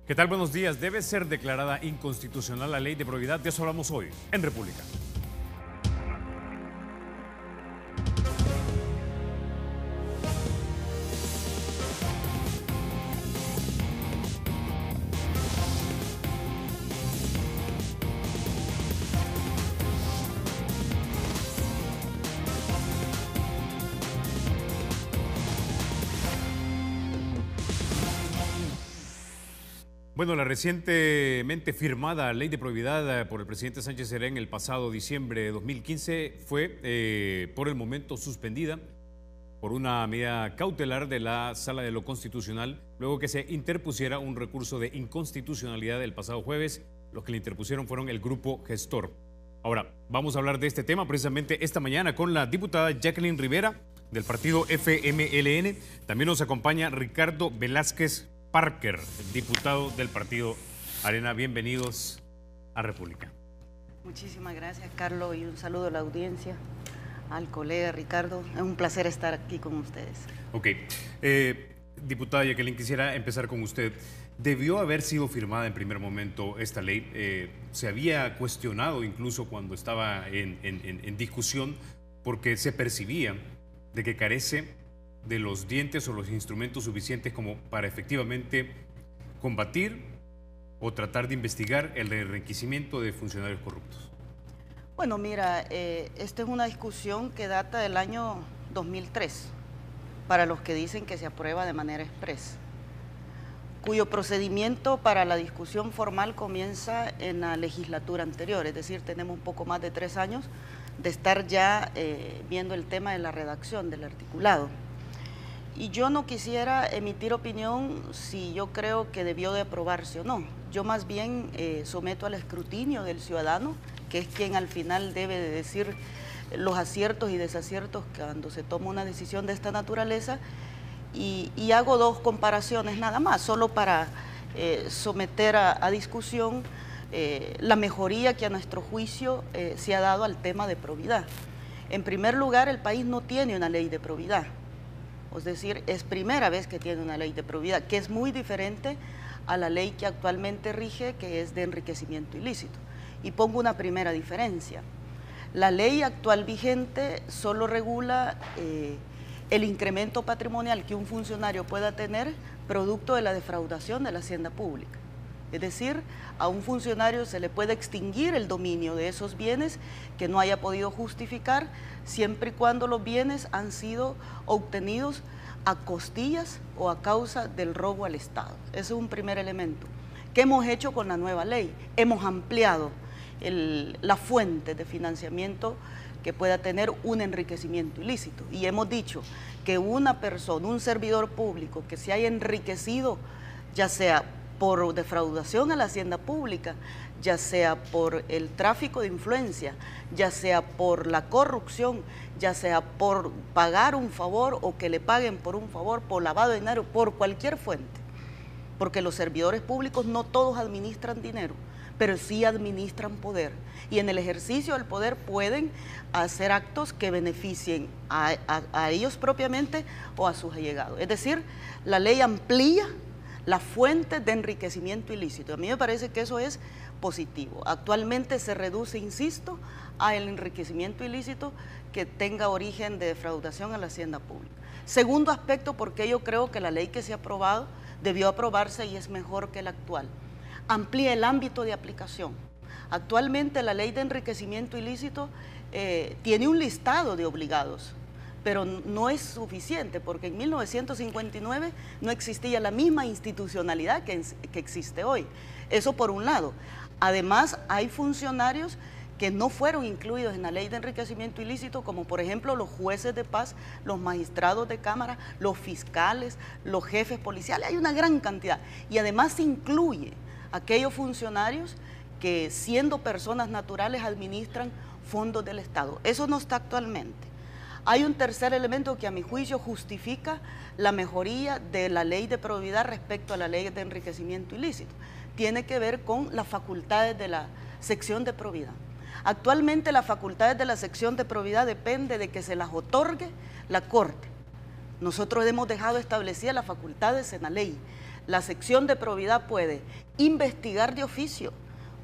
¿Qué tal? Buenos días. Debe ser declarada inconstitucional la ley de probidad. De eso hablamos hoy en República. Bueno, la recientemente firmada ley de probidad por el presidente Sánchez Serén el pasado diciembre de 2015 fue por el momento suspendida por una medida cautelar de la Sala de lo Constitucional, luego que se interpusiera un recurso de inconstitucionalidad el pasado jueves. Los que le interpusieron fueron el grupo gestor. Ahora, vamos a hablar de este tema precisamente esta mañana con la diputada Jacqueline Rivera del partido FMLN. También nos acompaña Ricardo Velázquez Parker, diputado del partido Arena. Bienvenidos a República. Muchísimas gracias, Carlos, y un saludo a la audiencia, al colega Ricardo. Es un placer estar aquí con ustedes. Ok. Diputada Jacqueline, quisiera empezar con usted. ¿Debió haber sido firmada en primer momento esta ley? Se había cuestionado incluso cuando estaba en discusión porque se percibía de que carece de los dientes o los instrumentos suficientes como para efectivamente combatir o tratar de investigar el enriquecimiento de funcionarios corruptos. Bueno, mira, esta es una discusión que data del año 2003, para los que dicen que se aprueba de manera expresa, cuyo procedimiento para la discusión formal comienza en la legislatura anterior, es decir, tenemos un poco más de 3 años de estar ya viendo el tema de la redacción del articulado. Y yo no quisiera emitir opinión si yo creo que debió de aprobarse o no. Yo más bien someto al escrutinio del ciudadano, que es quien al final debe de decir los aciertos y desaciertos cuando se toma una decisión de esta naturaleza, y hago 2 comparaciones nada más, solo para someter a discusión la mejoría que a nuestro juicio se ha dado al tema de probidad. En primer lugar, el país no tiene una ley de probidad. Es decir, es primera vez que tiene una ley de probidad, que es muy diferente a la ley que actualmente rige, que es de enriquecimiento ilícito. Y pongo una primera diferencia. La ley actual vigente solo regula el incremento patrimonial que un funcionario pueda tener producto de la defraudación de la hacienda pública. Es decir, a un funcionario se le puede extinguir el dominio de esos bienes que no haya podido justificar, siempre y cuando los bienes han sido obtenidos a costillas o a causa del robo al Estado. Ese es un primer elemento. ¿Qué hemos hecho con la nueva ley? Hemos ampliado la fuente de financiamiento que pueda tener un enriquecimiento ilícito. Y hemos dicho que una persona, un servidor público que se haya enriquecido, ya sea por defraudación a la hacienda pública, ya sea por el tráfico de influencia, ya sea por la corrupción, ya sea por pagar un favor o que le paguen por un favor, por lavado de dinero, por cualquier fuente. Porque los servidores públicos no todos administran dinero, pero sí administran poder. Y en el ejercicio del poder pueden hacer actos que beneficien a ellos propiamente o a sus allegados. Es decir, la ley amplía la fuente de enriquecimiento ilícito. A mí me parece que eso es positivo. Actualmente se reduce, insisto, al enriquecimiento ilícito que tenga origen de defraudación a la hacienda pública. Segundo aspecto, porque yo creo que la ley que se ha aprobado debió aprobarse y es mejor que la actual. Amplía el ámbito de aplicación. Actualmente la ley de enriquecimiento ilícito tiene un listado de obligados, pero no es suficiente, porque en 1959 no existía la misma institucionalidad que existe hoy. Eso por un lado. Además, hay funcionarios que no fueron incluidos en la ley de enriquecimiento ilícito, como por ejemplo los jueces de paz, los magistrados de cámara, los fiscales, los jefes policiales. Hay una gran cantidad. Y además se incluye aquellos funcionarios que, siendo personas naturales, administran fondos del Estado. Eso no está actualmente. Hay un tercer elemento que a mi juicio justifica la mejoría de la ley de probidad respecto a la ley de enriquecimiento ilícito. Tiene que ver con las facultades de la sección de probidad. Actualmente las facultades de la sección de probidad depende de que se las otorgue la Corte. Nosotros hemos dejado establecidas las facultades en la ley. La sección de probidad puede investigar de oficio,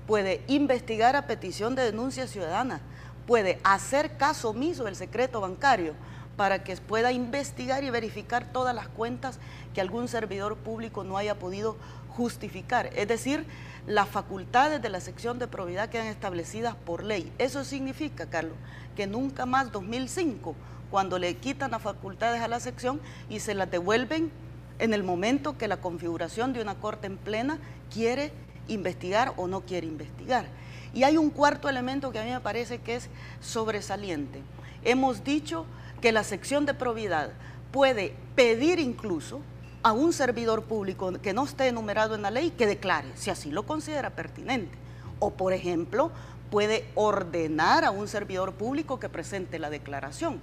puede investigar a petición de denuncia ciudadana, puede hacer caso omiso del secreto bancario para que pueda investigar y verificar todas las cuentas que algún servidor público no haya podido justificar. Es decir, las facultades de la sección de probidad quedan establecidas por ley. Eso significa, Carlos, que nunca más 2005, cuando le quitan las facultades a la sección y se las devuelven en el momento que la configuración de una corte en plena quiere investigar o no quiere investigar. Y hay un cuarto elemento que a mí me parece que es sobresaliente. Hemos dicho que la sección de probidad puede pedir incluso a un servidor público que no esté enumerado en la ley que declare, si así lo considera pertinente. O, por ejemplo, puede ordenar a un servidor público que presente la declaración.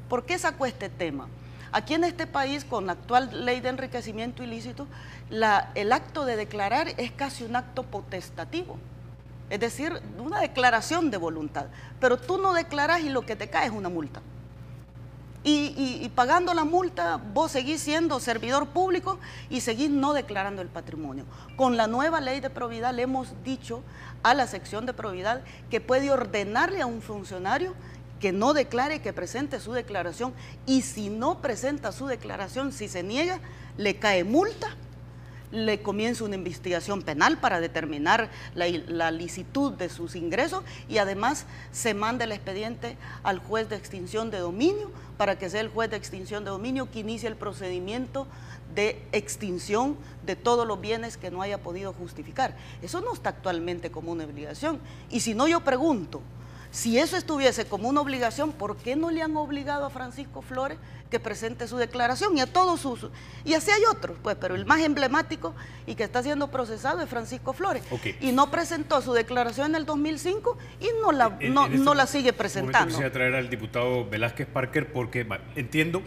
¿Por qué sacó este tema? Aquí en este país, con la actual ley de enriquecimiento ilícito, el acto de declarar es casi un acto potestativo. Es decir, una declaración de voluntad. Pero tú no declaras y lo que te cae es una multa. Y pagando la multa, vos seguís siendo servidor público y seguís no declarando el patrimonio. Con la nueva ley de probidad le hemos dicho a la sección de probidad que puede ordenarle a un funcionario que no declare, que presente su declaración, y si no presenta su declaración, si se niega, le cae multa, le comienza una investigación penal para determinar la licitud de sus ingresos y además se manda el expediente al juez de extinción de dominio para que sea el juez de extinción de dominio que inicie el procedimiento de extinción de todos los bienes que no haya podido justificar. Eso no está actualmente como una obligación. Y si no, yo pregunto, si eso estuviese como una obligación, ¿por qué no le han obligado a Francisco Flores que presente su declaración? Y a todos sus... Y así hay otros, pues, pero el más emblemático y que está siendo procesado es Francisco Flores. Okay. Y no presentó su declaración en el 2005 y no la sigue presentando. Quisiera traer al diputado Velázquez Parker porque entiendo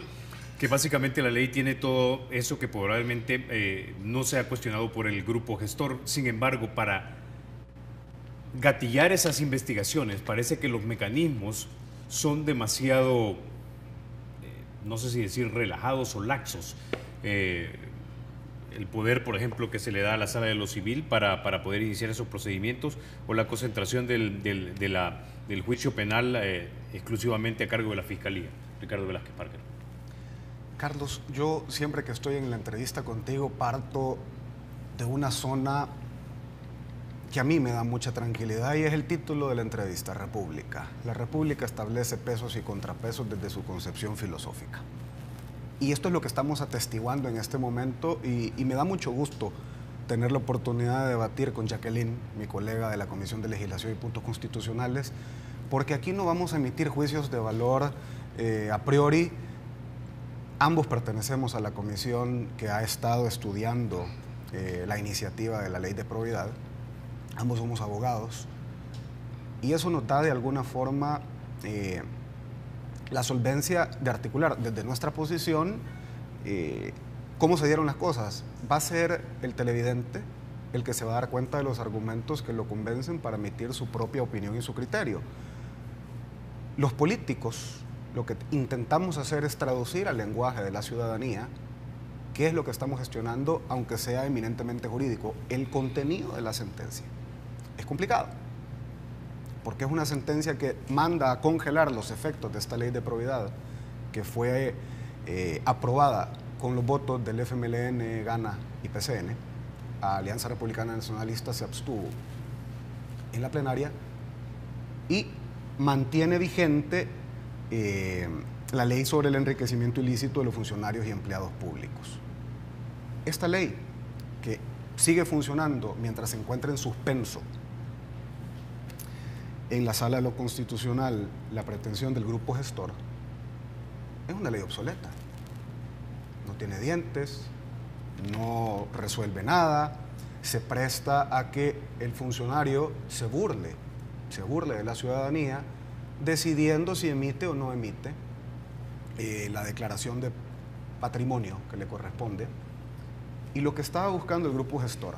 que básicamente la ley tiene todo eso que probablemente no sea cuestionado por el grupo gestor. Sin embargo, para gatillar esas investigaciones, parece que los mecanismos son demasiado, no sé si decir relajados o laxos. El poder, por ejemplo, que se le da a la Sala de lo Civil para poder iniciar esos procedimientos, o la concentración del juicio penal exclusivamente a cargo de la Fiscalía. Ricardo Velázquez Parker. Carlos, yo siempre que estoy en la entrevista contigo parto de una zona que a mí me da mucha tranquilidad y es el título de la entrevista, República. La República establece pesos y contrapesos desde su concepción filosófica. Y esto es lo que estamos atestiguando en este momento y me da mucho gusto tener la oportunidad de debatir con Jacqueline, mi colega de la Comisión de Legislación y Puntos Constitucionales, porque aquí no vamos a emitir juicios de valor a priori. Ambos pertenecemos a la comisión que ha estado estudiando la iniciativa de la ley de probidad. Ambos somos abogados y eso nos da de alguna forma la solvencia de articular desde nuestra posición cómo se dieron las cosas. Va a ser el televidente el que se va a dar cuenta de los argumentos que lo convencen para emitir su propia opinión y su criterio. Los políticos lo que intentamos hacer es traducir al lenguaje de la ciudadanía qué es lo que estamos gestionando, aunque sea eminentemente jurídico, el contenido de la sentencia. Es complicado, porque es una sentencia que manda a congelar los efectos de esta ley de probidad que fue aprobada con los votos del FMLN, GANA y PCN. Alianza Republicana Nacionalista se abstuvo en la plenaria y mantiene vigente la ley sobre el enriquecimiento ilícito de los funcionarios y empleados públicos. Esta ley, que sigue funcionando mientras se encuentra en suspenso en la Sala de lo Constitucional la pretensión del grupo gestor, es una ley obsoleta. No tiene dientes, no resuelve nada, se presta a que el funcionario se burle de la ciudadanía, decidiendo si emite o no emite la declaración de patrimonio que le corresponde. Y lo que estaba buscando el grupo gestor,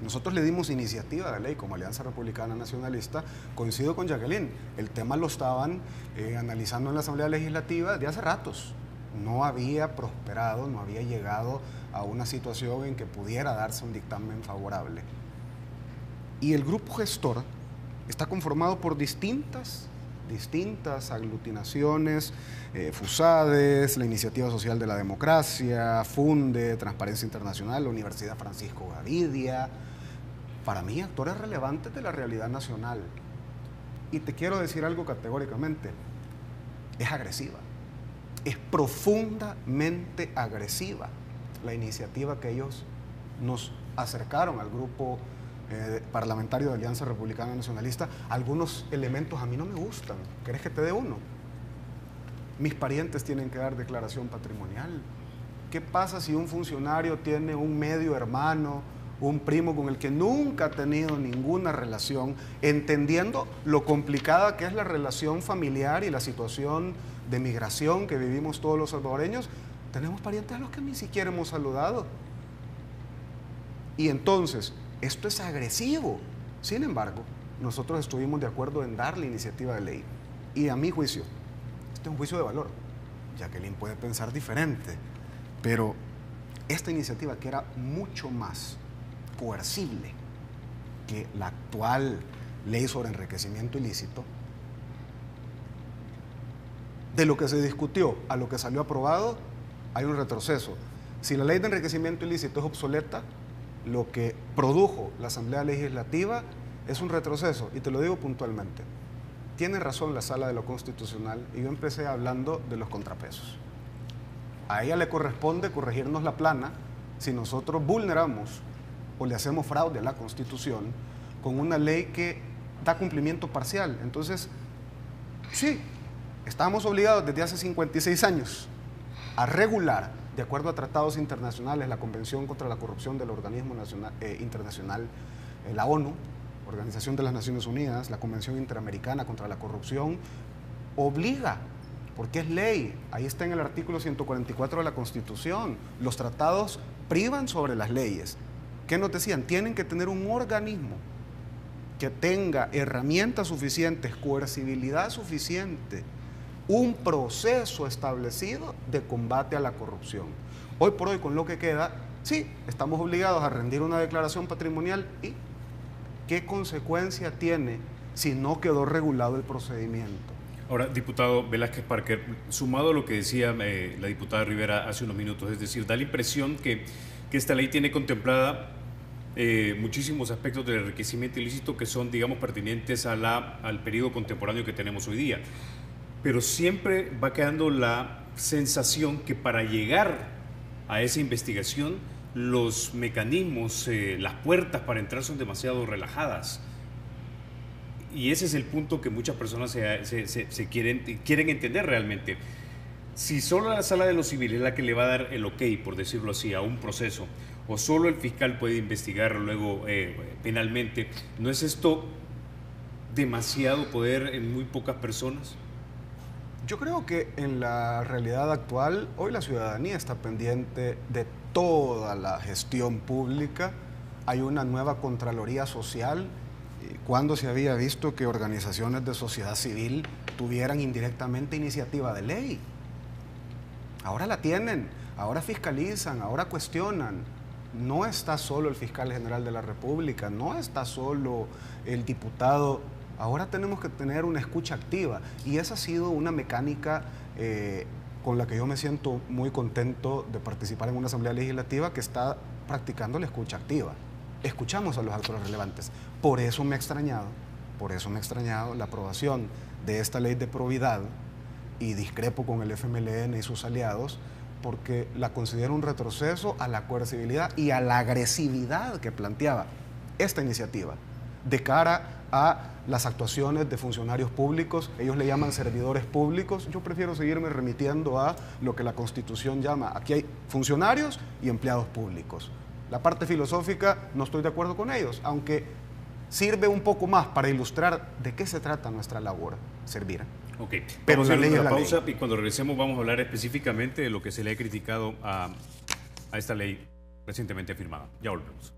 nosotros le dimos iniciativa de ley como Alianza Republicana Nacionalista, coincido con Jacqueline, el tema lo estaban analizando en la Asamblea Legislativa de hace ratos, no había prosperado, no había llegado a una situación en que pudiera darse un dictamen favorable. Y el grupo gestor está conformado por distintas aglutinaciones, FUSADES, la Iniciativa Social de la Democracia, FUNDE, Transparencia Internacional, la Universidad Francisco Gavidia, para mí actores relevantes de la realidad nacional. Y te quiero decir algo categóricamente, es agresiva, es profundamente agresiva la iniciativa que ellos nos acercaron al grupo parlamentario de Alianza Republicana Nacionalista. Algunos elementos a mí no me gustan. ¿Querés que te dé uno? Mis parientes tienen que dar declaración patrimonial. ¿Qué pasa si un funcionario tiene un medio hermano, un primo con el que nunca ha tenido ninguna relación, entendiendo lo complicada que es la relación familiar y la situación de migración que vivimos todos los salvadoreños? Tenemos parientes a los que ni siquiera hemos saludado. Y entonces, esto es agresivo. Sin embargo, nosotros estuvimos de acuerdo en dar la iniciativa de ley. Y a mi juicio, este es un juicio de valor. Jacqueline puede pensar diferente, pero esta iniciativa, que era mucho más coercible que la actual ley sobre enriquecimiento ilícito, de lo que se discutió a lo que salió aprobado, hay un retroceso. Si la ley de enriquecimiento ilícito es obsoleta, lo que produjo la Asamblea Legislativa es un retroceso, y te lo digo puntualmente. Tiene razón la Sala de lo Constitucional, y yo empecé hablando de los contrapesos. A ella le corresponde corregirnos la plana si nosotros vulneramos o le hacemos fraude a la Constitución con una ley que da cumplimiento parcial. Entonces, sí, estamos obligados desde hace 56 años a regular, de acuerdo a tratados internacionales, la Convención contra la Corrupción del Organismo Internacional, la ONU, Organización de las Naciones Unidas, la Convención Interamericana contra la Corrupción, obliga, porque es ley. Ahí está en el artículo 144 de la Constitución. Los tratados privan sobre las leyes. ¿Qué nos decían? Tienen que tener un organismo que tenga herramientas suficientes, coercibilidad suficiente, un proceso establecido de combate a la corrupción. Hoy por hoy, con lo que queda, sí, estamos obligados a rendir una declaración patrimonial. ¿Y qué consecuencia tiene si no quedó regulado el procedimiento? Ahora, diputado Velázquez Parker, sumado a lo que decía la diputada Rivera hace unos minutos, es decir, da la impresión que esta ley tiene contemplada muchísimos aspectos del enriquecimiento ilícito que son, digamos, pertinentes al periodo contemporáneo que tenemos hoy día. Pero siempre va quedando la sensación que para llegar a esa investigación los mecanismos, las puertas para entrar son demasiado relajadas. Y ese es el punto que muchas personas se quieren entender realmente. Si solo la Sala de lo Civil es la que le va a dar el ok, por decirlo así, a un proceso, o solo el fiscal puede investigar luego penalmente, ¿no es esto demasiado poder en muy pocas personas? Yo creo que en la realidad actual, hoy la ciudadanía está pendiente de toda la gestión pública. Hay una nueva Contraloría Social. ¿Cuándo se había visto que organizaciones de sociedad civil tuvieran indirectamente iniciativa de ley? Ahora la tienen, ahora fiscalizan, ahora cuestionan. No está solo el fiscal general de la República, no está solo el diputado. Ahora tenemos que tener una escucha activa, y esa ha sido una mecánica con la que yo me siento muy contento de participar en una asamblea legislativa que está practicando la escucha activa. Escuchamos a los actores relevantes. Por eso me ha extrañado la aprobación de esta ley de probidad, y discrepo con el FMLN y sus aliados, porque la considero un retroceso a la coercibilidad y a la agresividad que planteaba esta iniciativa de cara a las actuaciones de funcionarios públicos. Ellos le llaman servidores públicos. Yo prefiero seguirme remitiendo a lo que la Constitución llama. Aquí hay funcionarios y empleados públicos. La parte filosófica no estoy de acuerdo con ellos, aunque sirve un poco más para ilustrar de qué se trata nuestra labor, servir. Ok, pero vamos la a ley hacer es una la pausa ley. Y cuando regresemos vamos a hablar específicamente de lo que se le ha criticado a esta ley recientemente firmada. Ya volvemos.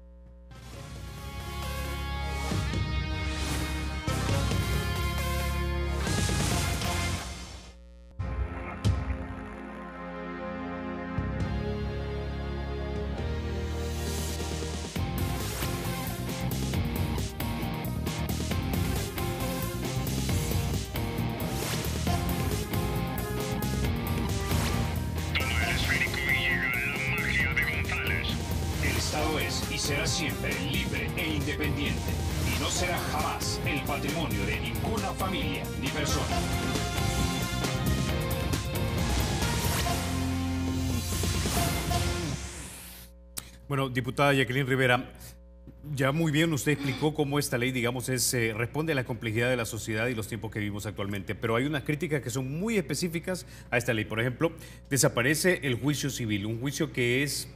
será siempre libre e independiente y no será jamás el patrimonio de ninguna familia ni persona. Bueno, diputada Jacqueline Rivera, ya muy bien usted explicó cómo esta ley, digamos, responde a la complejidad de la sociedad y los tiempos que vivimos actualmente, pero hay unas críticas que son muy específicas a esta ley. Por ejemplo, desaparece el juicio civil, un juicio que es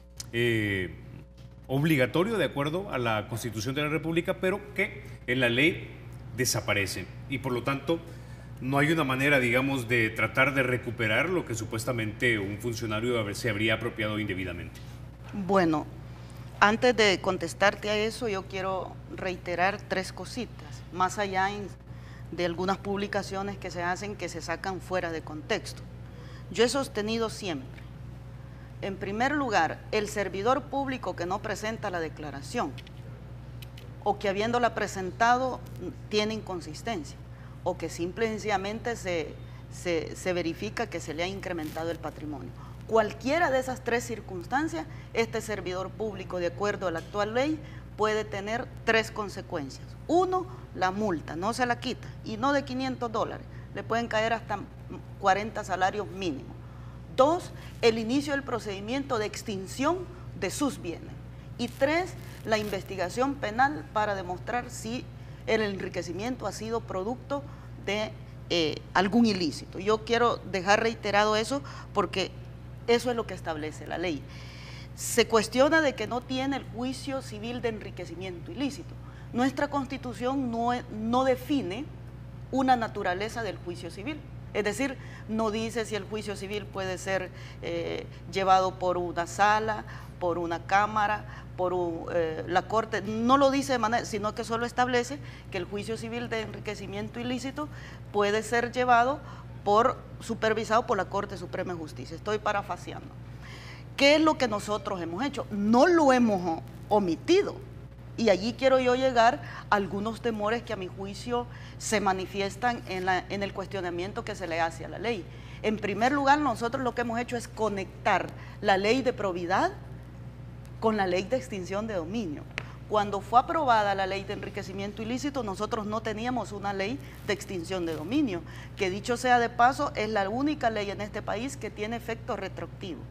obligatorio de acuerdo a la Constitución de la República, pero que en la ley desaparece y por lo tanto no hay una manera, digamos, de tratar de recuperar lo que supuestamente un funcionario se habría apropiado indebidamente. Bueno, antes de contestarte a eso, yo quiero reiterar 3 cositas, más allá de algunas publicaciones que se hacen que se sacan fuera de contexto. Yo he sostenido siempre, en primer lugar, el servidor público que no presenta la declaración o que habiéndola presentado tiene inconsistencia o que simple y sencillamente se verifica que se le ha incrementado el patrimonio. Cualquiera de esas 3 circunstancias, este servidor público, de acuerdo a la actual ley, puede tener 3 consecuencias. 1, la multa, no se la quita, y no de $500, le pueden caer hasta 40 salarios mínimos. 2, el inicio del procedimiento de extinción de sus bienes. Y 3, la investigación penal para demostrar si el enriquecimiento ha sido producto de algún ilícito. Yo quiero dejar reiterado eso porque eso es lo que establece la ley. Se cuestiona de que no tiene el juicio civil de enriquecimiento ilícito. Nuestra Constitución no define una naturaleza del juicio civil. Es decir, no dice si el juicio civil puede ser llevado por una sala, por una cámara, por la corte. No lo dice de manera, sino que solo establece que el juicio civil de enriquecimiento ilícito puede ser llevado supervisado por la Corte Suprema de Justicia. Estoy parafaseando. ¿Qué es lo que nosotros hemos hecho? No lo hemos omitido. Y allí quiero yo llegar a algunos temores que a mi juicio se manifiestan en el cuestionamiento que se le hace a la ley. En primer lugar, nosotros lo que hemos hecho es conectar la ley de probidad con la ley de extinción de dominio. Cuando fue aprobada la ley de enriquecimiento ilícito, nosotros no teníamos una ley de extinción de dominio, que dicho sea de paso, es la única ley en este país que tiene efecto retroactivo.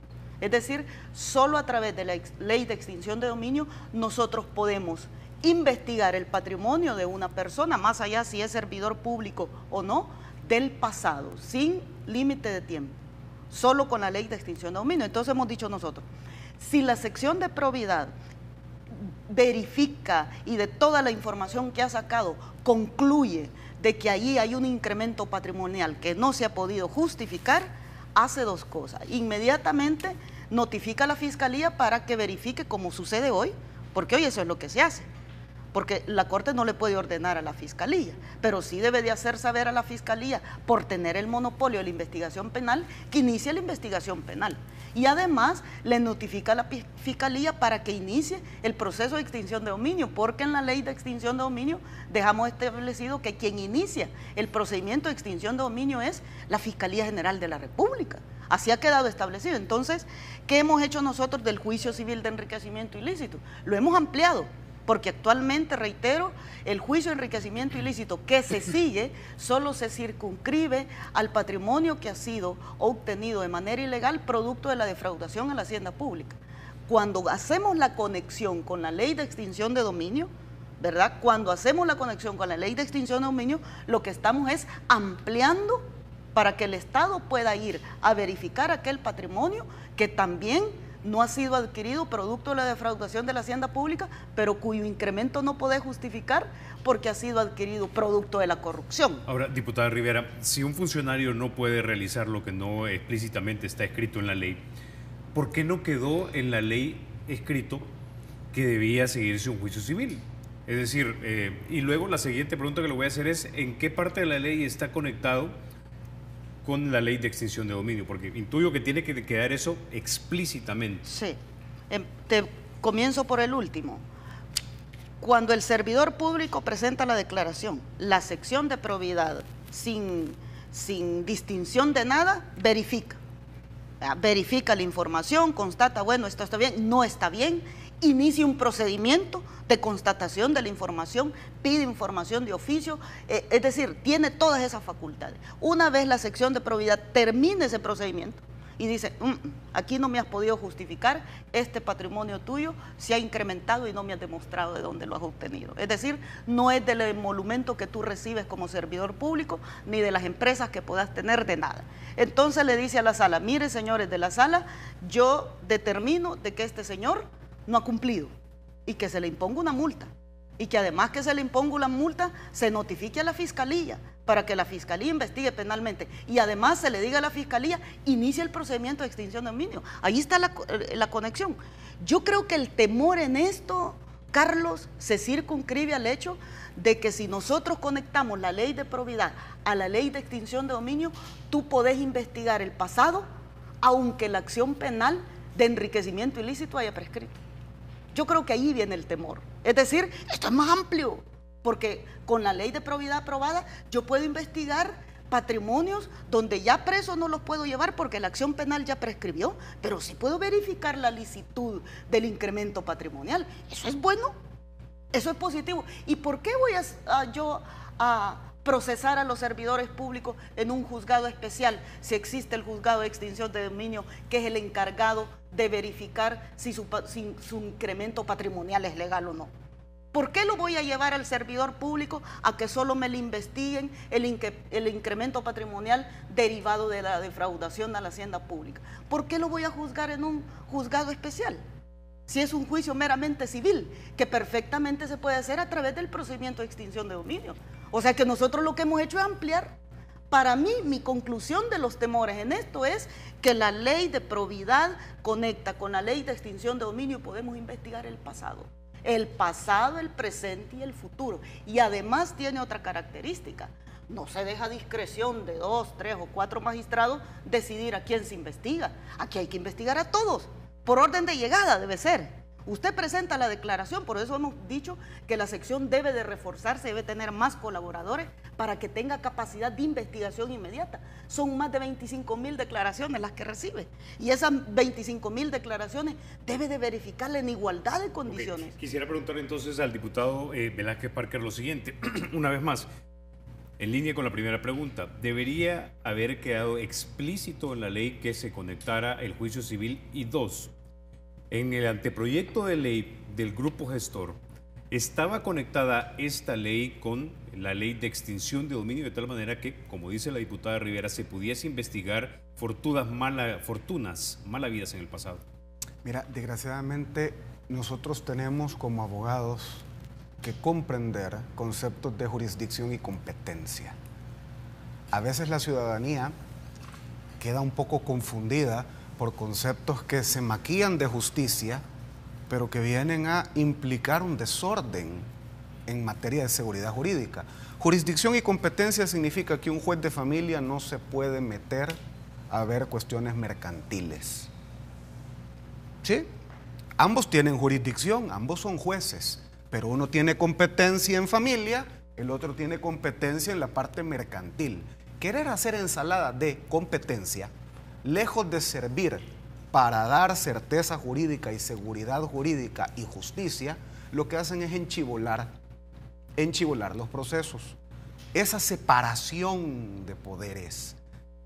Es decir, solo a través de la ley de extinción de dominio nosotros podemos investigar el patrimonio de una persona, más allá si es servidor público o no, del pasado, sin límite de tiempo, solo con la ley de extinción de dominio. Entonces hemos dicho nosotros, si la sección de probidad verifica y de toda la información que ha sacado concluye de que allí hay un incremento patrimonial que no se ha podido justificar, hace 2 cosas. Inmediatamente notifica a la Fiscalía para que verifique, como sucede hoy, porque hoy eso es lo que se hace, porque la Corte no le puede ordenar a la Fiscalía, pero sí debe de hacer saber a la Fiscalía, por tener el monopolio de la investigación penal, que inicie la investigación penal. Y además le notifica a la Fiscalía para que inicie el proceso de extinción de dominio, porque en la ley de extinción de dominio dejamos establecido que quien inicia el procedimiento de extinción de dominio es la Fiscalía General de la República. Así ha quedado establecido. Entonces, ¿qué hemos hecho nosotros del juicio civil de enriquecimiento ilícito? Lo hemos ampliado, porque actualmente, reitero, el juicio de enriquecimiento ilícito que se sigue solo se circunscribe al patrimonio que ha sido obtenido de manera ilegal producto de la defraudación a la hacienda pública. Cuando hacemos la conexión con la ley de extinción de dominio, ¿verdad? Cuando hacemos la conexión con la ley de extinción de dominio, lo que estamos es ampliando para que el Estado pueda ir a verificar aquel patrimonio que también no ha sido adquirido producto de la defraudación de la hacienda pública, pero cuyo incremento no puede justificar porque ha sido adquirido producto de la corrupción. Ahora, diputada Rivera, si un funcionario no puede realizar lo que no explícitamente está escrito en la ley, ¿por qué no quedó en la ley escrito que debía seguirse un juicio civil? Es decir, y luego la siguiente pregunta que le voy a hacer es, ¿en qué parte de la ley está conectado con la ley de extinción de dominio? Porque intuyo que tiene que quedar eso explícitamente. Sí. Te comienzo por el último. Cuando el servidor público presenta la declaración, la sección de probidad, sin distinción de nada, verifica. Verifica la información, constata, bueno, esto está bien, no está bien, inicie un procedimiento de constatación de la información, pide información de oficio, es decir, tiene todas esas facultades. Una vez la sección de probidad termine ese procedimiento y dice, aquí no me has podido justificar, este patrimonio tuyo se ha incrementado y no me has demostrado de dónde lo has obtenido. Es decir, no es del emolumento que tú recibes como servidor público, ni de las empresas que puedas tener, de nada. Entonces le dice a la sala, mire señores de la sala, yo determino de que este señor no ha cumplido y que se le imponga una multa. Y que además que se le imponga una multa, se notifique a la fiscalía para que la fiscalía investigue penalmente. Y además se le diga a la fiscalía, inicie el procedimiento de extinción de dominio. Ahí está la conexión. Yo creo que el temor en esto, Carlos, se circunscribe al hecho de que si nosotros conectamos la ley de probidad a la ley de extinción de dominio, tú podés investigar el pasado, aunque la acción penal de enriquecimiento ilícito haya prescrito. Yo creo que ahí viene el temor. Es decir, esto es más amplio, porque con la ley de probidad aprobada yo puedo investigar patrimonios donde ya presos no los puedo llevar porque la acción penal ya prescribió, pero sí puedo verificar la licitud del incremento patrimonial. Eso es bueno, eso es positivo. ¿Y por qué voy yo a procesar a los servidores públicos en un juzgado especial si existe el juzgado de extinción de dominio, que es el encargado de verificar si su incremento patrimonial es legal o no? ¿Por qué lo voy a llevar al servidor público a que solo me le investiguen el incremento patrimonial derivado de la defraudación a la hacienda pública? ¿Por qué lo voy a juzgar en un juzgado especial? Si es un juicio meramente civil, que perfectamente se puede hacer a través del procedimiento de extinción de dominio. O sea que nosotros lo que hemos hecho es ampliar. Para mí, mi conclusión de los temores en esto es que la ley de probidad conecta con la ley de extinción de dominio y podemos investigar el pasado, el presente y el futuro. Y además tiene otra característica: no se deja a discreción de 2, 3 o 4 magistrados decidir a quién se investiga. Aquí hay que investigar a todos, por orden de llegada debe ser. Usted presenta la declaración, por eso hemos dicho que la sección debe de reforzarse, debe tener más colaboradores para que tenga capacidad de investigación inmediata. Son más de 25.000 declaraciones las que recibe, y esas 25.000 declaraciones debe de verificarla en igualdad de condiciones. Okay. Quisiera preguntar entonces al diputado Velázquez Parker lo siguiente, una vez más, en línea con la primera pregunta, ¿debería haber quedado explícito en la ley que se conectara el juicio civil? Y dos, en el anteproyecto de ley del grupo gestor, ¿estaba conectada esta ley con la ley de extinción de dominio de tal manera que, como dice la diputada Rivera, se pudiese investigar fortunas malavidas en el pasado? Mira, desgraciadamente nosotros tenemos como abogados que comprender conceptos de jurisdicción y competencia. A veces la ciudadanía queda un poco confundida por conceptos que se maquillan de justicia, pero que vienen a implicar un desorden en materia de seguridad jurídica. Jurisdicción y competencia significa que un juez de familia no se puede meter a ver cuestiones mercantiles. ¿Sí? Ambos tienen jurisdicción, ambos son jueces, pero uno tiene competencia en familia, el otro tiene competencia en la parte mercantil. Querer hacer ensalada de competencia, lejos de servir para dar certeza jurídica y seguridad jurídica y justicia, lo que hacen es enchivolar los procesos. Esa separación de poderes,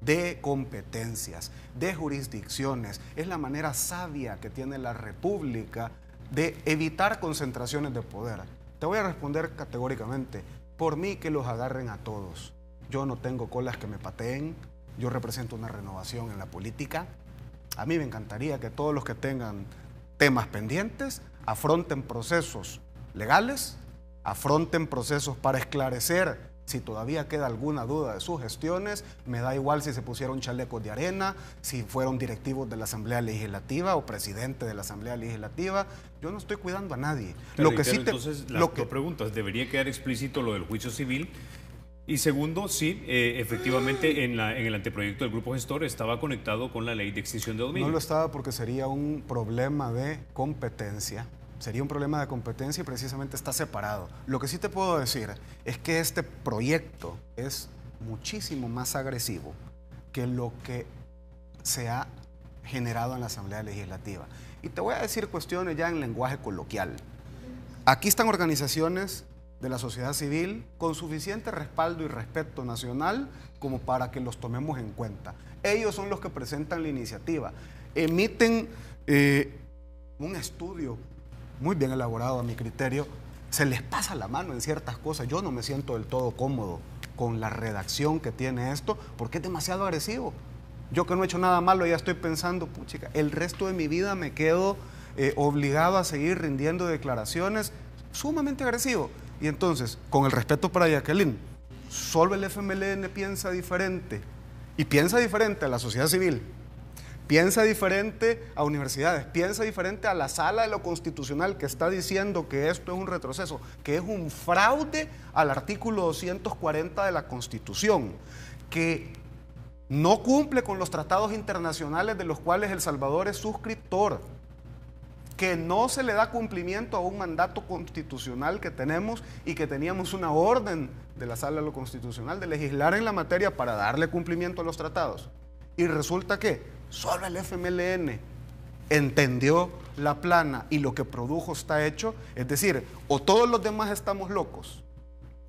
de competencias, de jurisdicciones, es la manera sabia que tiene la República de evitar concentraciones de poder. Te voy a responder categóricamente: por mí que los agarren a todos. Yo no tengo colas que me pateen. Yo represento una renovación en la política. A mí me encantaría que todos los que tengan temas pendientes afronten procesos legales, afronten procesos para esclarecer si todavía queda alguna duda de sus gestiones. Me da igual si se pusieron chalecos de arena, si fueron directivos de la Asamblea Legislativa o presidente de la Asamblea Legislativa. Yo no estoy cuidando a nadie. Entonces, las dos preguntas: ¿debería quedar explícito lo del juicio civil? Y segundo, sí, efectivamente en el anteproyecto del grupo gestor estaba conectado con la ley de extinción de dominio. No lo estaba porque sería un problema de competencia. Sería un problema de competencia y precisamente está separado. Lo que sí te puedo decir es que este proyecto es muchísimo más agresivo que lo que se ha generado en la Asamblea Legislativa. Y te voy a decir cuestiones ya en lenguaje coloquial. Aquí están organizaciones de la sociedad civil con suficiente respaldo y respeto nacional como para que los tomemos en cuenta. Ellos son los que presentan la iniciativa. Emiten un estudio muy bien elaborado a mi criterio. Se les pasa la mano en ciertas cosas. Yo no me siento del todo cómodo con la redacción que tiene esto porque es demasiado agresivo. Yo que no he hecho nada malo ya estoy pensando, puchica, el resto de mi vida me quedo obligado a seguir rindiendo declaraciones sumamente agresivo. Y entonces, con el respeto para Jacqueline, solo el FMLN piensa diferente. Y piensa diferente a la sociedad civil, piensa diferente a universidades, piensa diferente a la Sala de lo Constitucional que está diciendo que esto es un retroceso, que es un fraude al artículo 240 de la Constitución, que no cumple con los tratados internacionales de los cuales El Salvador es suscriptor, que no se le da cumplimiento a un mandato constitucional que tenemos y que teníamos una orden de la Sala de lo Constitucional de legislar en la materia para darle cumplimiento a los tratados. Y resulta que solo el FMLN entendió la plana y lo que produjo está hecho, es decir, o todos los demás estamos locos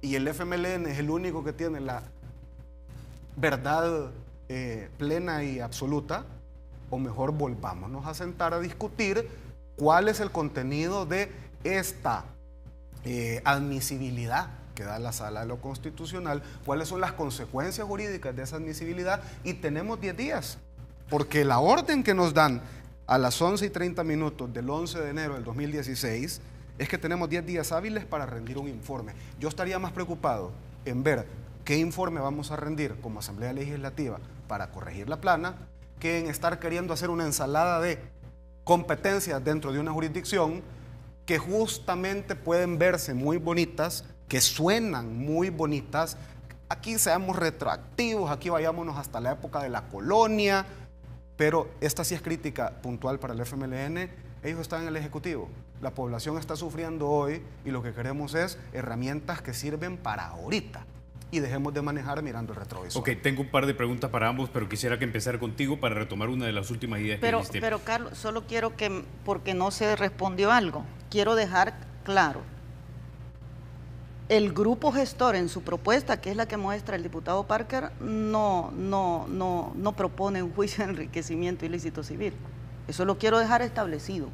y el FMLN es el único que tiene la verdad plena y absoluta, o mejor volvámonos a sentar a discutir cuál es el contenido de esta admisibilidad que da la Sala de lo Constitucional, cuáles son las consecuencias jurídicas de esa admisibilidad, y tenemos 10 días, porque la orden que nos dan a las 11:30 del 11 de enero del 2016 es que tenemos 10 días hábiles para rendir un informe. Yo estaría más preocupado en ver qué informe vamos a rendir como Asamblea Legislativa para corregir la plana, que en estar queriendo hacer una ensalada de competencias dentro de una jurisdicción que justamente pueden verse muy bonitas, que suenan muy bonitas. Aquí seamos retroactivos, aquí vayámonos hasta la época de la colonia, pero esta sí es crítica puntual para el FMLN. Ellos están en el Ejecutivo, la población está sufriendo hoy y lo que queremos es herramientas que sirven para ahorita y dejemos de manejar mirando el retrovisor. Ok, tengo un par de preguntas para ambos, pero quisiera que empezar contigo para retomar una de las últimas ideas que dijiste. Pero Carlos, solo quiero que, porque no se respondió algo, quiero dejar claro. El grupo gestor en su propuesta, que es la que muestra el diputado Parker, no propone un juicio de enriquecimiento ilícito civil. Eso lo quiero dejar establecido,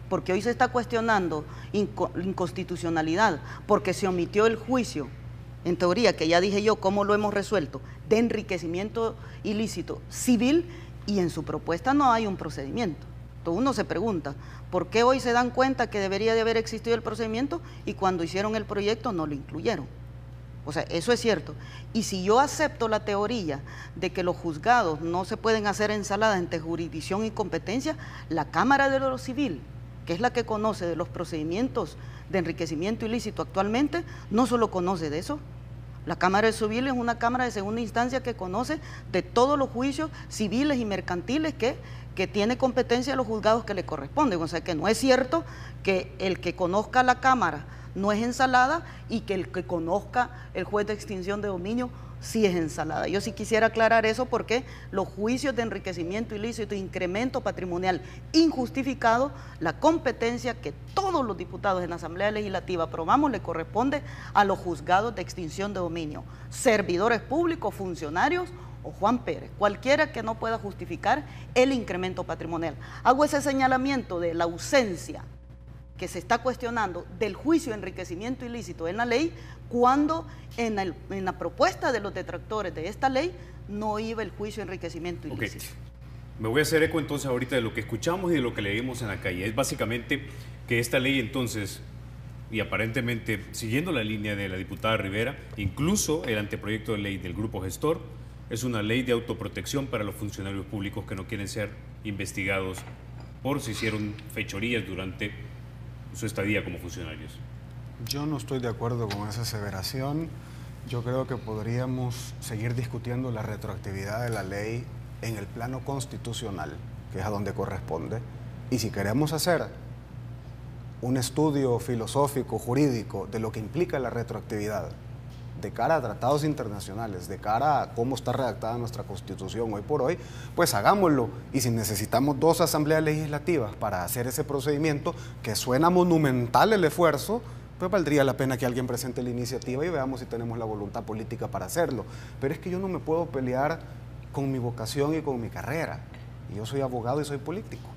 porque hoy se está cuestionando inconstitucionalidad, porque se omitió el juicio, en teoría, que ya dije yo cómo lo hemos resuelto, de enriquecimiento ilícito civil, y en su propuesta no hay un procedimiento. Entonces uno se pregunta, ¿por qué hoy se dan cuenta que debería de haber existido el procedimiento y cuando hicieron el proyecto no lo incluyeron? O sea, eso es cierto. Y si yo acepto la teoría de que los juzgados no se pueden hacer ensaladas entre jurisdicción y competencia, la Cámara de lo Civil, que es la que conoce de los procedimientos de enriquecimiento ilícito actualmente, no solo conoce de eso. La Cámara de Civil es una Cámara de segunda instancia que conoce de todos los juicios civiles y mercantiles que tiene competencia a los juzgados que le corresponden. O sea que no es cierto que el que conozca la Cámara no es ensalada y que el que conozca el juez de extinción de dominio sí es ensalada. Yo sí quisiera aclarar eso porque los juicios de enriquecimiento ilícito e incremento patrimonial injustificado, la competencia que todos los diputados en la Asamblea Legislativa aprobamos le corresponde a los juzgados de extinción de dominio, servidores públicos, funcionarios o Juan Pérez, cualquiera que no pueda justificar el incremento patrimonial. Hago ese señalamiento de la ausencia que se está cuestionando del juicio de enriquecimiento ilícito en la ley, cuando en la propuesta de los detractores de esta ley no iba el juicio de enriquecimiento ilícito. Okay. Me voy a hacer eco entonces ahorita de lo que escuchamos y de lo que leímos en la calle. Es básicamente que esta ley entonces, y aparentemente siguiendo la línea de la diputada Rivera, incluso el anteproyecto de ley del grupo gestor, es una ley de autoprotección para los funcionarios públicos que no quieren ser investigados por si hicieron fechorías durante su estadía como funcionarios. Yo no estoy de acuerdo con esa aseveración. Yo creo que podríamos seguir discutiendo la retroactividad de la ley en el plano constitucional, que es a donde corresponde. Y si queremos hacer un estudio filosófico, jurídico, de lo que implica la retroactividad de cara a tratados internacionales, de cara a cómo está redactada nuestra Constitución hoy por hoy, pues hagámoslo. Y si necesitamos 2 asambleas legislativas para hacer ese procedimiento, que suena monumental el esfuerzo, pues valdría la pena que alguien presente la iniciativa y veamos si tenemos la voluntad política para hacerlo. Pero es que yo no me puedo pelear con mi vocación y con mi carrera. Y yo soy abogado y soy político.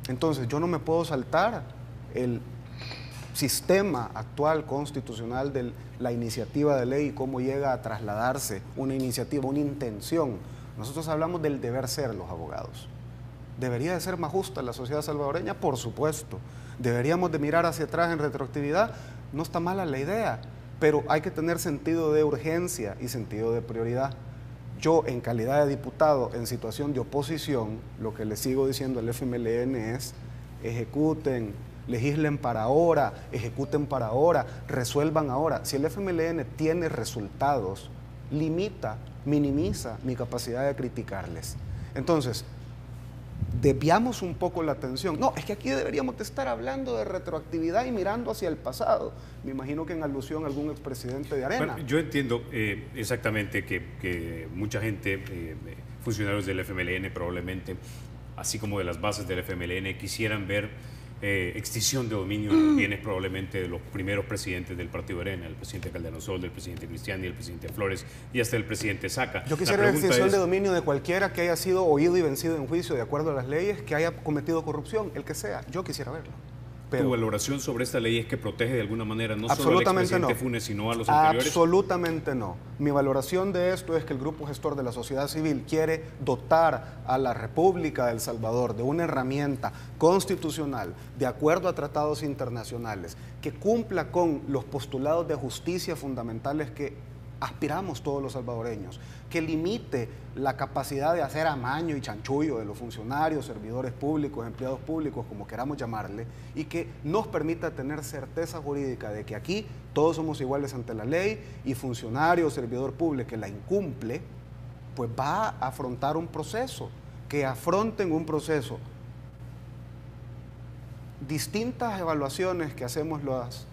Entonces yo no me puedo saltar el sistema actual constitucional de la iniciativa de ley y cómo llega a trasladarse una iniciativa, una intención. Nosotros hablamos del deber ser los abogados. ¿Debería de ser más justa la sociedad salvadoreña? Por supuesto. ¿Deberíamos de mirar hacia atrás en retroactividad? No está mala la idea, pero hay que tener sentido de urgencia y sentido de prioridad. Yo, en calidad de diputado en situación de oposición, lo que le sigo diciendo al FMLN es: ejecuten, legislen para ahora, ejecuten para ahora, resuelvan ahora. Si el FMLN tiene resultados, limita, minimiza mi capacidad de criticarles. Entonces, desviamos un poco la atención. No, es que aquí deberíamos de estar hablando de retroactividad y mirando hacia el pasado. Me imagino que en alusión a algún expresidente de Arena. Bueno, yo entiendo exactamente que mucha gente, funcionarios del FMLN probablemente, así como de las bases del FMLN, quisieran ver extinción de dominio de los bienes probablemente de los primeros presidentes del Partido Arena, el presidente Calderón Sol, del presidente Cristiani, el presidente Flores y hasta el presidente Saca. Yo quisiera la extinción de dominio de cualquiera que haya sido oído y vencido en juicio de acuerdo a las leyes, que haya cometido corrupción, el que sea. Yo quisiera verlo. Pero ¿tu valoración sobre esta ley es que protege de alguna manera no solo al expresidente Funes, sino a los anteriores? Absolutamente no. Mi valoración de esto es que el grupo gestor de la sociedad civil quiere dotar a la República de El Salvador de una herramienta constitucional de acuerdo a tratados internacionales que cumpla con los postulados de justicia fundamentales que aspiramos todos los salvadoreños, que limite la capacidad de hacer amaño y chanchullo de los funcionarios, servidores públicos, empleados públicos, como queramos llamarle, y que nos permita tener certeza jurídica de que aquí todos somos iguales ante la ley y funcionario o servidor público que la incumple, pues va a afrontar un proceso, que afronten un proceso. Distintas evaluaciones que hacemos los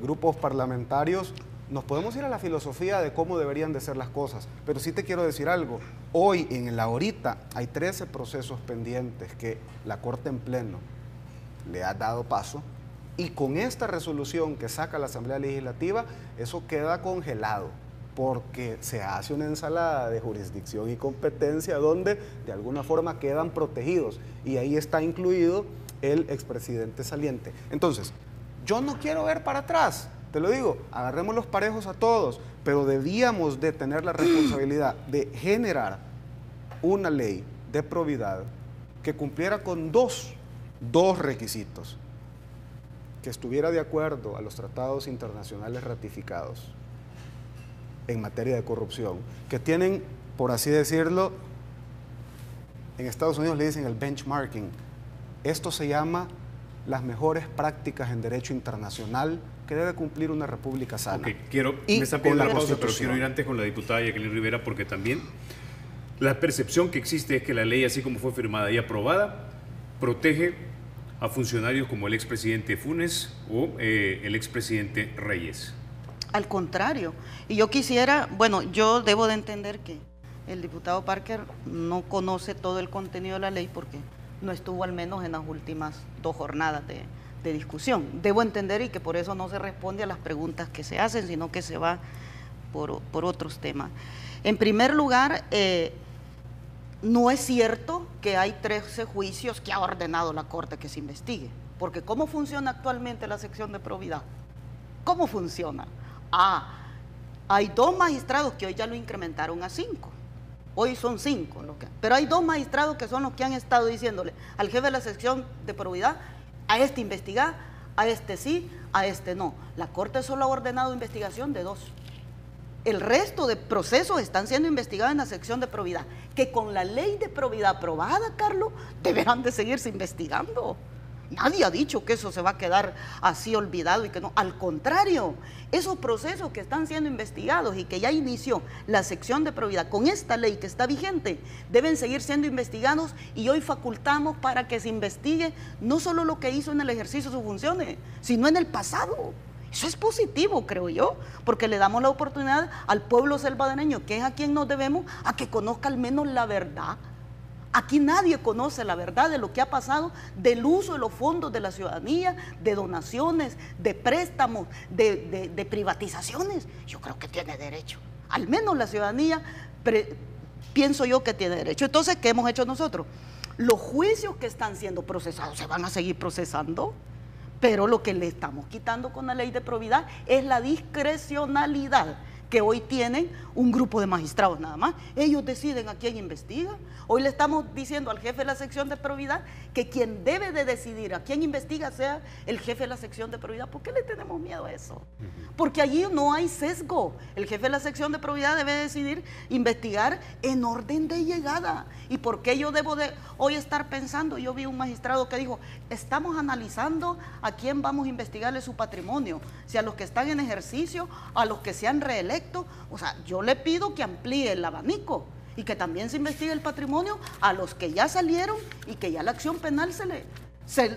grupos parlamentarios. Nos podemos ir a la filosofía de cómo deberían de ser las cosas, pero sí te quiero decir algo. Hoy, en el ahorita, hay 13 procesos pendientes que la Corte en pleno le ha dado paso, y con esta resolución que saca la Asamblea Legislativa, eso queda congelado, porque se hace una ensalada de jurisdicción y competencia donde de alguna forma quedan protegidos, y ahí está incluido el expresidente saliente. Entonces, yo no quiero ver para atrás. Te lo digo, agarremos los parejos a todos, pero debíamos de tener la responsabilidad de generar una ley de probidad que cumpliera con dos requisitos: que estuviera de acuerdo a los tratados internacionales ratificados en materia de corrupción, que tienen, por así decirlo, en Estados Unidos le dicen el benchmarking. Esto se llama las mejores prácticas en derecho internacional que debe cumplir una república sana. Okay, me está pidiendo la pausa, pero quiero ir antes con la diputada Jacqueline Rivera, porque también la percepción que existe es que la ley, así como fue firmada y aprobada, protege a funcionarios como el expresidente Funes o el expresidente Reyes. Al contrario, y yo quisiera, bueno, yo debo de entender que el diputado Parker no conoce todo el contenido de la ley porque no estuvo al menos en las últimas 2 jornadas de discusión. Debo entender y que por eso no se responde a las preguntas que se hacen, sino que se va por otros temas. En primer lugar, no es cierto que hay 13 juicios que ha ordenado la Corte que se investigue, porque ¿cómo funciona actualmente la sección de probidad? ¿Cómo funciona? Hay 2 magistrados que hoy ya lo incrementaron a 5. Hoy son 5, pero hay 2 magistrados que son los que han estado diciéndole al jefe de la sección de probidad: a este investigar, a este sí, a este no. La Corte solo ha ordenado investigación de 2. El resto de procesos están siendo investigados en la sección de probidad, que con la ley de probidad aprobada, Carlos, deberán de seguirse investigando. Nadie ha dicho que eso se va a quedar así olvidado y que no. Al contrario, esos procesos que están siendo investigados y que ya inició la sección de probidad con esta ley que está vigente, deben seguir siendo investigados, y hoy facultamos para que se investigue no solo lo que hizo en el ejercicio de sus funciones, sino en el pasado. Eso es positivo, creo yo, porque le damos la oportunidad al pueblo salvadoreño, que es a quien nos debemos, a que conozca al menos la verdad. Aquí nadie conoce la verdad de lo que ha pasado, del uso de los fondos de la ciudadanía, de donaciones, de préstamos, de privatizaciones. Yo creo que tiene derecho. Al menos la ciudadanía, pienso yo que tiene derecho. Entonces, ¿qué hemos hecho nosotros? Los juicios que están siendo procesados se van a seguir procesando, pero lo que le estamos quitando con la ley de probidad es la discrecionalidad que hoy tienen un grupo de magistrados nada más. Ellos deciden a quién investiga. Hoy le estamos diciendo al jefe de la sección de probidad que quien debe de decidir a quién investiga sea el jefe de la sección de probidad. ¿Por qué le tenemos miedo a eso? Porque allí no hay sesgo. El jefe de la sección de probidad debe decidir investigar en orden de llegada. ¿Y por qué yo debo de hoy estar pensando? Yo vi un magistrado que dijo, estamos analizando a quién vamos a investigarle su patrimonio, si a los que están en ejercicio, a los que se han reelecto. O sea, yo le pido que amplíe el abanico y que también se investigue el patrimonio a los que ya salieron y que ya la acción penal se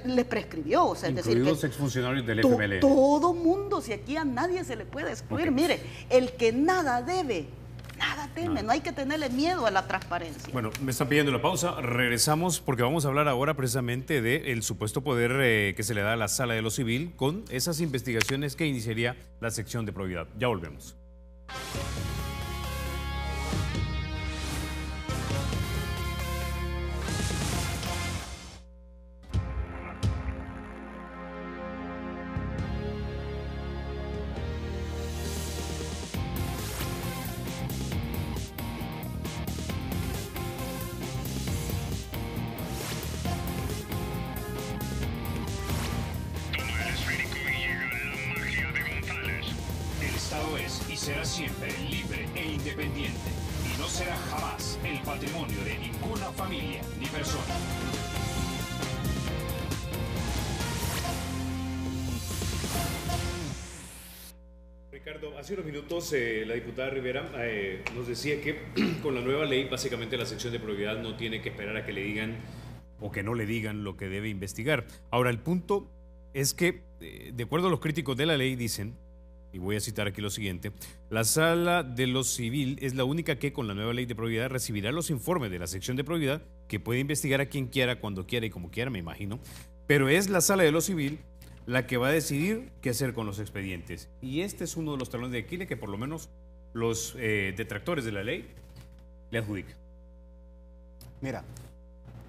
le prescribió. O sea, incluidos es decir, que exfuncionarios del FMLN. Todo mundo, si aquí a nadie se le puede excluir. Okay. Mire, el que nada debe, nada teme, no hay que tenerle miedo a la transparencia. Bueno, me están pidiendo la pausa, regresamos porque vamos a hablar ahora precisamente del supuesto poder que se le da a la Sala de lo Civil con esas investigaciones que iniciaría la sección de probidad. Ya volvemos. Será siempre libre e independiente y no será jamás el patrimonio de ninguna familia ni persona. Ricardo, hace unos minutos la diputada Rivera nos decía que con la nueva ley básicamente la sección de probidad no tiene que esperar a que le digan o que no le digan lo que debe investigar. Ahora, el punto es que, de acuerdo a los críticos de la ley, dicen, y voy a citar aquí lo siguiente, la Sala de lo Civil es la única que con la nueva ley de probidad recibirá los informes de la sección de probidad, que puede investigar a quien quiera, cuando quiera y como quiera, me imagino, pero es la Sala de lo Civil la que va a decidir qué hacer con los expedientes. Y este es uno de los talones de Aquiles que por lo menos los detractores de la ley le adjudican. Mira,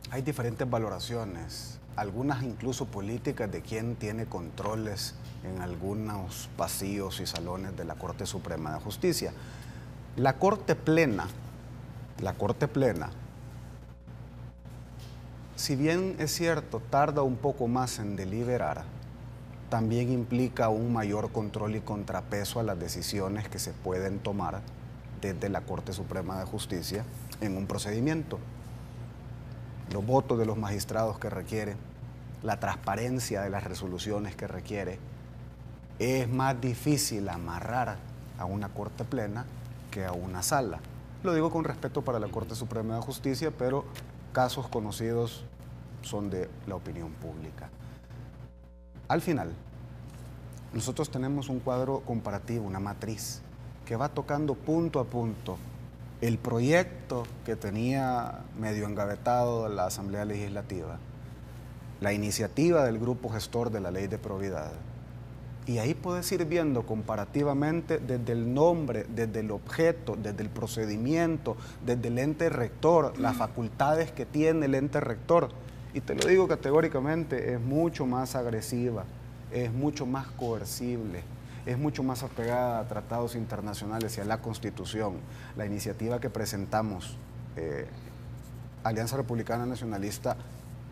hay diferentes valoraciones, algunas incluso políticas de quién tiene controles en algunos pasillos y salones de la Corte Suprema de Justicia. La Corte Plena, si bien es cierto, tarda un poco más en deliberar, también implica un mayor control y contrapeso a las decisiones que se pueden tomar desde la Corte Suprema de Justicia en un procedimiento. Los votos de los magistrados que requiere, la transparencia de las resoluciones que requiere. Es más difícil amarrar a una Corte Plena que a una sala. Lo digo con respeto para la Corte Suprema de Justicia, pero casos conocidos son de la opinión pública. Al final, nosotros tenemos un cuadro comparativo, una matriz, que va tocando punto a punto el proyecto que tenía medio engavetado la Asamblea Legislativa, la iniciativa del grupo gestor de la Ley de Probidad. Y ahí puedes ir viendo comparativamente desde el nombre, desde el objeto, desde el procedimiento, desde el ente rector, las facultades que tiene el ente rector. Y te lo digo categóricamente, es mucho más agresiva, es mucho más coercible, es mucho más apegada a tratados internacionales y a la Constitución. La iniciativa que presentamos, Alianza Republicana Nacionalista,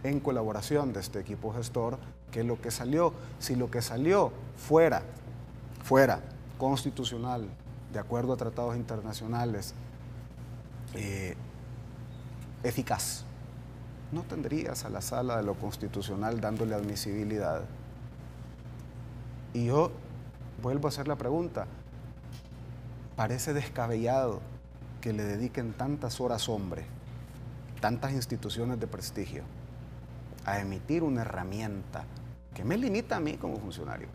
en colaboración de este equipo gestor, que lo que salió, si lo que salió fuera constitucional, de acuerdo a tratados internacionales, eficaz, no tendrías a la Sala de lo Constitucional dándole admisibilidad. Y yo vuelvo a hacer la pregunta, parece descabellado que le dediquen tantas horas, hombre, tantas instituciones de prestigio, a emitir una herramienta que me limita a mí como funcionario,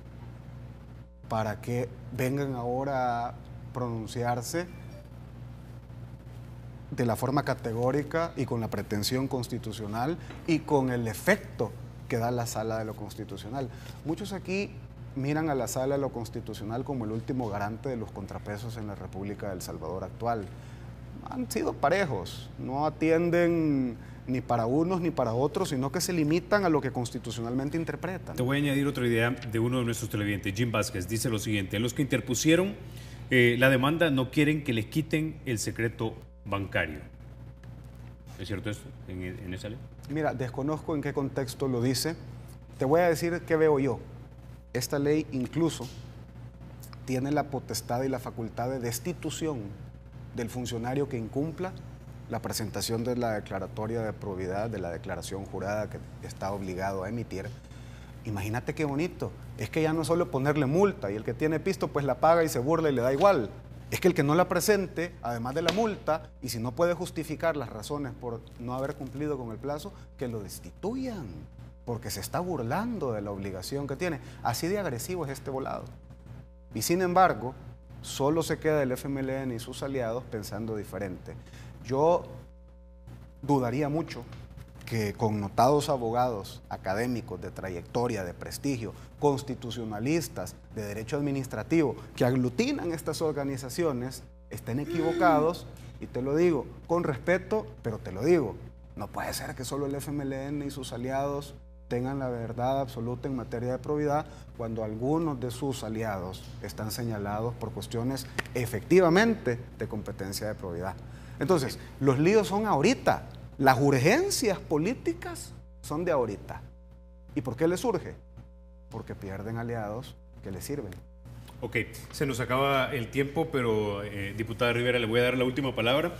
para que vengan ahora a pronunciarse de la forma categórica y con la pretensión constitucional y con el efecto que da la Sala de lo Constitucional. Muchos aquí miran a la Sala de lo Constitucional como el último garante de los contrapesos en la República de El Salvador actual. Han sido parejos, no atienden ni para unos ni para otros, sino que se limitan a lo que constitucionalmente interpretan. Te voy a añadir otra idea de uno de nuestros televidentes, Jim Vázquez, dice lo siguiente: los que interpusieron la demanda no quieren que les quiten el secreto bancario. ¿Es cierto esto en esa ley? Mira, desconozco en qué contexto lo dice. Te voy a decir qué veo yo. Esta ley incluso tiene la potestad y la facultad de destitución del funcionario que incumpla la presentación de la declaratoria de probidad, de la declaración jurada que está obligado a emitir. Imagínate qué bonito. Es que ya no solo ponerle multa y el que tiene pisto pues la paga y se burla y le da igual. Es que el que no la presente, además de la multa, y si no puede justificar las razones por no haber cumplido con el plazo, que lo destituyan, porque se está burlando de la obligación que tiene. Así de agresivo es este volado. Y sin embargo, solo se queda el FMLN y sus aliados pensando diferente. Yo dudaría mucho que connotados abogados académicos de trayectoria, de prestigio, constitucionalistas, de derecho administrativo, que aglutinan estas organizaciones, estén equivocados, y te lo digo con respeto, pero te lo digo, no puede ser que solo el FMLN y sus aliados tengan la verdad absoluta en materia de probidad cuando algunos de sus aliados están señalados por cuestiones efectivamente de competencia de probidad. Entonces, los líos son ahorita, las urgencias políticas son de ahorita. ¿Y por qué les surge? Porque pierden aliados que les sirven. Ok, se nos acaba el tiempo, pero diputada Rivera, le voy a dar la última palabra.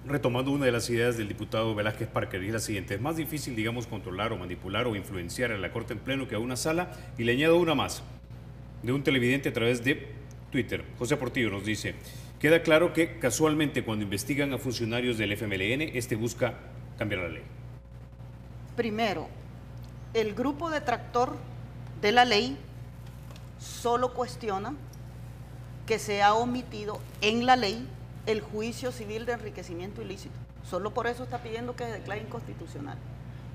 Retomando una de las ideas del diputado Velázquez Parker, y es la siguiente: es más difícil, digamos, controlar o manipular o influenciar a la Corte en pleno que a una sala. Y le añado una más, de un televidente a través de Twitter. José Portillo nos dice: queda claro que casualmente cuando investigan a funcionarios del FMLN, busca cambiar la ley. Primero, el grupo detractor de la ley solo cuestiona que se ha omitido en la ley el juicio civil de enriquecimiento ilícito. Solo por eso está pidiendo que se declare inconstitucional.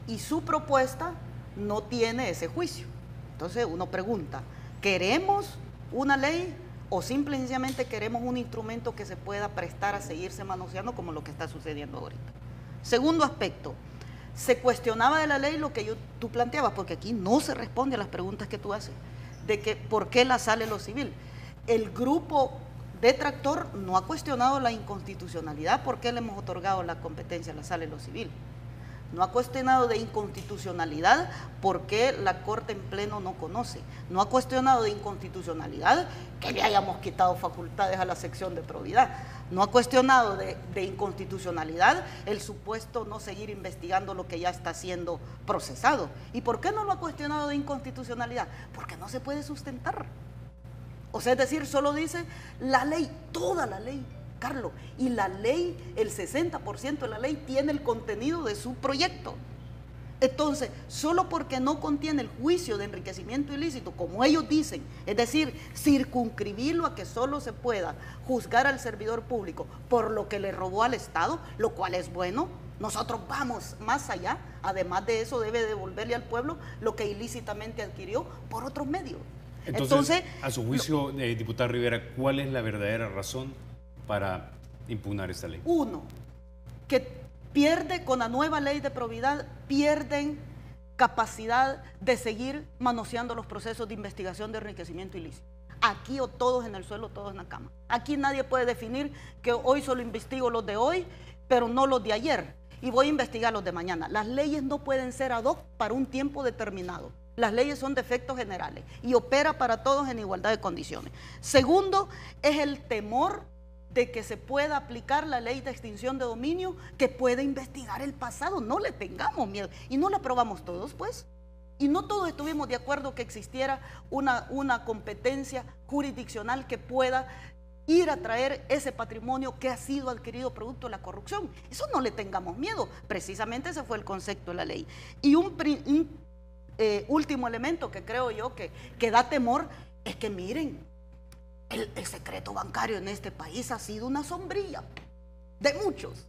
Y su propuesta no tiene ese juicio. Entonces uno pregunta, ¿queremos una ley o simplemente queremos un instrumento que se pueda prestar a seguirse manoseando como lo que está sucediendo ahorita? Segundo aspecto, se cuestionaba de la ley lo que tú planteabas, porque aquí no se responde a las preguntas que tú haces, de que por qué la sale lo civil. El grupo detractor no ha cuestionado la inconstitucionalidad, por qué le hemos otorgado la competencia a la sala de lo civil. No ha cuestionado de inconstitucionalidad por qué la Corte en pleno no conoce. No ha cuestionado de inconstitucionalidad que le hayamos quitado facultades a la sección de probidad. No ha cuestionado de inconstitucionalidad el supuesto no seguir investigando lo que ya está siendo procesado. ¿Y por qué no lo ha cuestionado de inconstitucionalidad? Porque no se puede sustentar. O sea, es decir, solo dice la ley, toda la ley, Carlos, y la ley, el 60% de la ley tiene el contenido de su proyecto. Entonces, solo porque no contiene el juicio de enriquecimiento ilícito, como ellos dicen, es decir, circunscribirlo a que solo se pueda juzgar al servidor público por lo que le robó al Estado, lo cual es bueno. Nosotros vamos más allá, además de eso debe devolverle al pueblo lo que ilícitamente adquirió por otros medios. Entonces, a su juicio, diputada Rivera, ¿cuál es la verdadera razón para impugnar esta ley? Uno, que pierde con la nueva ley de probidad, pierden capacidad de seguir manoseando los procesos de investigación de enriquecimiento ilícito. Aquí o todos en el suelo, todos en la cama. Aquí nadie puede definir que hoy solo investigo los de hoy, pero no los de ayer, y voy a investigar los de mañana. Las leyes no pueden ser ad hoc para un tiempo determinado. Las leyes son de efectos generales y opera para todos en igualdad de condiciones. Segundo, es el temor de que se pueda aplicar la ley de extinción de dominio, que puede investigar el pasado. No le tengamos miedo. Y no la aprobamos todos, pues. Y no todos estuvimos de acuerdo que existiera una competencia jurisdiccional que pueda ir a traer ese patrimonio que ha sido adquirido producto de la corrupción. Eso no le tengamos miedo. Precisamente ese fue el concepto de la ley. Y un último elemento que creo yo que da temor Es que miren, el secreto bancario en este país ha sido una sombrilla de muchos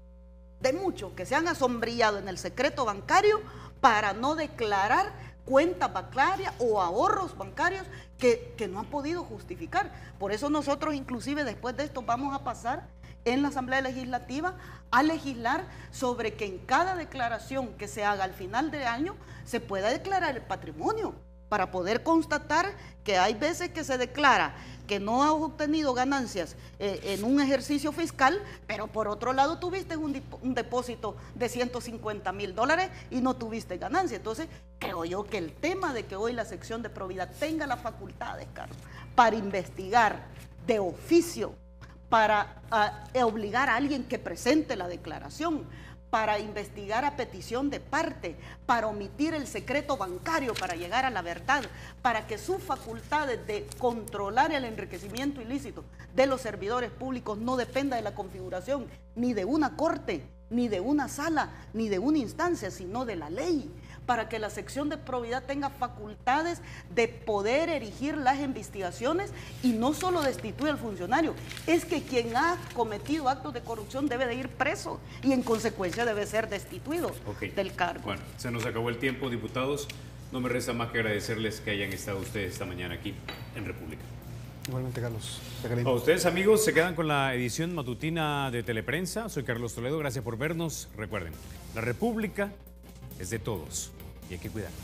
que se han asombrillado en el secreto bancario para no declarar cuentas bancarias o ahorros bancarios que no han podido justificar. Por eso nosotros inclusive después de esto vamos a pasar en la Asamblea Legislativa a legislar sobre que en cada declaración que se haga al final de año se pueda declarar el patrimonio, para poder constatar que hay veces que se declara que no has obtenido ganancias en un ejercicio fiscal, pero por otro lado tuviste un depósito de $150,000 y no tuviste ganancia. Entonces, creo yo que el tema de que hoy la sección de probidad tenga las facultades, Carlos, para investigar de oficio, para obligar a alguien que presente la declaración, para investigar a petición de parte, para omitir el secreto bancario, para llegar a la verdad, para que sus facultades de controlar el enriquecimiento ilícito de los servidores públicos no dependa de la configuración ni de una corte, ni de una sala, ni de una instancia, sino de la ley, para que la sección de probidad tenga facultades de poder erigir las investigaciones y no solo destituir al funcionario, es que quien ha cometido actos de corrupción debe de ir preso y en consecuencia debe ser destituido del cargo. Bueno, se nos acabó el tiempo, diputados. No me resta más que agradecerles que hayan estado ustedes esta mañana aquí en República. Igualmente, Carlos. A ustedes, amigos, se quedan con la edición matutina de Teleprensa. Soy Carlos Toledo, gracias por vernos. Recuerden, la República es de todos y hay que cuidarla.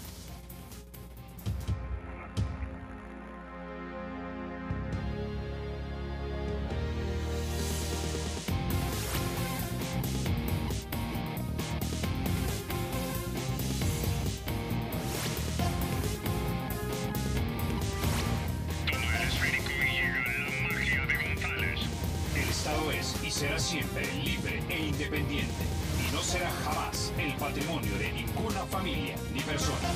Será siempre libre e independiente y no será jamás el patrimonio de ninguna familia ni persona.